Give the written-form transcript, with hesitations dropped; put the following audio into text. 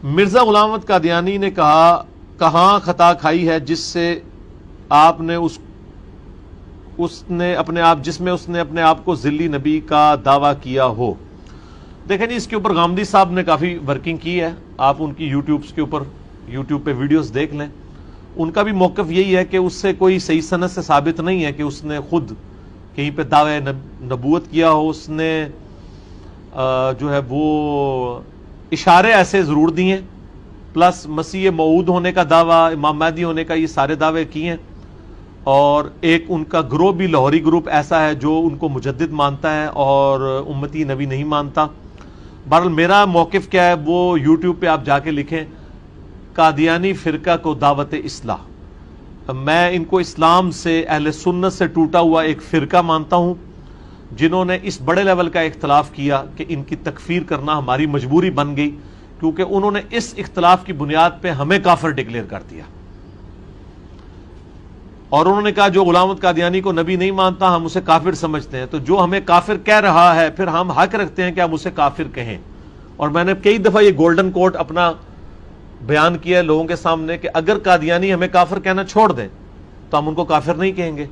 مرزا غلام احمد قادیانی نے کہا کہاں خطا کھائی ہے جس سے آپ نے اس نے اپنے آپ جس میں اس نے اپنے آپ کو ذلی نبی کا دعویٰ کیا ہو. دیکھیں جی اس کے اوپر غامدی صاحب نے کافی ورکنگ کی ہے. آپ ان کی یوٹیوب پہ ویڈیوز دیکھ لیں. ان کا بھی موقف یہی ہے کہ اس سے کوئی صحیح سند سے ثابت نہیں ہے کہ اس نے خود کہیں پہ دعوے نبوت کیا ہو. اس نے جو ہے وہ اشارے ایسے ضرور دیے ہیں، پلس مسیح موعود ہونے کا دعویٰ، امام مہدی ہونے کا، یہ سارے دعوے کیے ہیں. اور ایک ان کا گروہ بھی لاہوری گروپ ایسا ہے جو ان کو مجدد مانتا ہے اور امتی نبی نہیں مانتا. بہرحال میرا موقف کیا ہے وہ یوٹیوب پہ آپ جا کے لکھیں، قادیانی فرقہ کو دعوت اصلاح. میں ان کو اسلام سے، اہل سنت سے ٹوٹا ہوا ایک فرقہ مانتا ہوں جنہوں نے اس بڑے لیول کا اختلاف کیا کہ ان کی تکفیر کرنا ہماری مجبوری بن گئی، کیونکہ انہوں نے اس اختلاف کی بنیاد پہ ہمیں کافر ڈکلیئر کر دیا. اور انہوں نے کہا جو غلام احمد قادیانی کو نبی نہیں مانتا ہم اسے کافر سمجھتے ہیں. تو جو ہمیں کافر کہہ رہا ہے پھر ہم حق رکھتے ہیں کہ ہم اسے کافر کہیں. اور میں نے کئی دفعہ یہ گولڈن کوٹ اپنا بیان کیا ہے لوگوں کے سامنے کہ اگر قادیانی ہمیں کافر کہنا چھوڑ دیں تو ہم ان کو کافر نہیں کہیں گے.